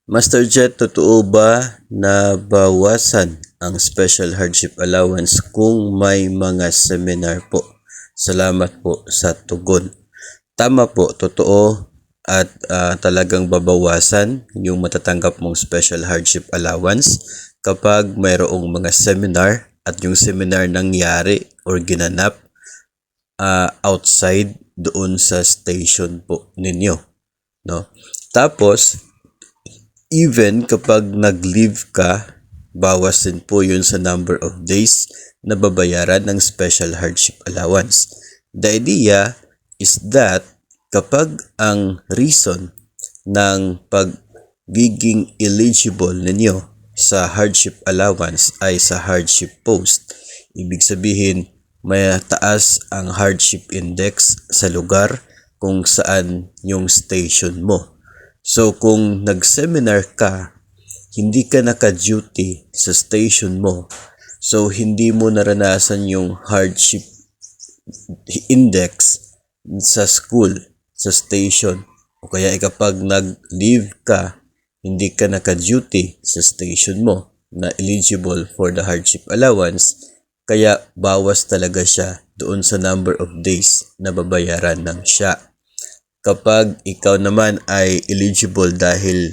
Master Jet, totoo ba na bawasan ang special hardship allowance kung may mga seminar po? Salamat po sa tugon. Tama po, totoo at talagang babawasan yung matatanggap mong special hardship allowance kapag mayroong mga seminar at yung seminar nangyari or ginanap outside doon sa station po ninyo, no? Tapos even kapag nag-leave ka, bawas din po yun sa number of days na babayaran ng special hardship allowance. The idea is that kapag ang reason ng pagiging eligible ninyo sa hardship allowance ay sa hardship post, ibig sabihin may taas ang hardship index sa lugar kung saan yung station mo. So kung nag-seminar ka, hindi ka naka-duty sa station mo, so hindi mo naranasan yung hardship index sa school, sa station, o kaya kapag nag-leave ka, hindi ka naka-duty sa station mo na eligible for the hardship allowance, kaya bawas talaga siya doon sa number of days na babayaran ng SHA. Kapag ikaw naman ay eligible dahil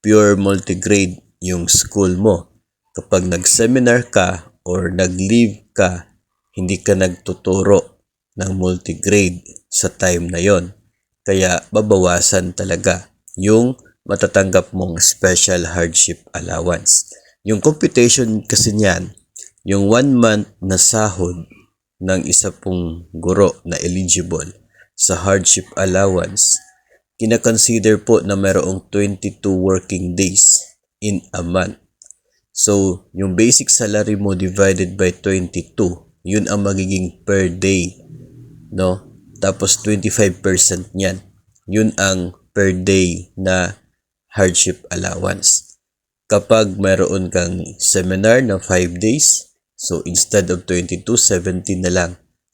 pure multigrade yung school mo, kapag nag-seminar ka or nag-leave ka, hindi ka nagtuturo ng multigrade sa time na yon. Kaya babawasan talaga yung matatanggap mong special hardship allowance. Yung computation kasi niyan, yung 1 month na sahod ng isa pong guro na eligible sa hardship allowance, kina-consider po na mayroong 22 working days in a month. So, yung basic salary mo divided by 22, yun ang magiging per day, no? Tapos 25% niyan, yun ang per day na hardship allowance. Kapag mayroon kang seminar na 5 days, so instead of 22, 17 na lang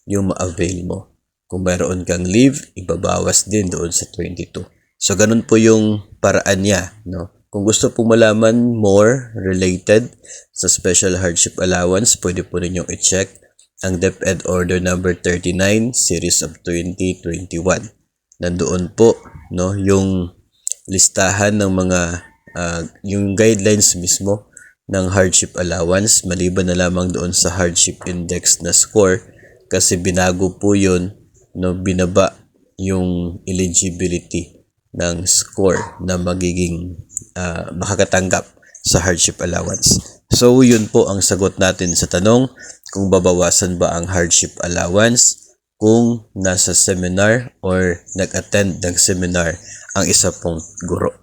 yung ma-avail mo. Kung mayroon kang leave, ibabawas din doon sa 22. So, ganun po yung paraan niya, no? Kung gusto pong malaman more related sa special hardship allowance, pwede po ninyong i-check ang DepEd Order number 39 series of 2021. Nandoon po, no, yung listahan ng mga yung guidelines mismo ng hardship allowance, maliban na lamang doon sa hardship index na score, kasi binago po yun, no, binaba yung eligibility ng score na magiging makakatanggap sa hardship allowance. So yun po ang sagot natin sa tanong kung babawasan ba ang hardship allowance kung nasa seminar or nag-attend ng seminar ang isa pong guro.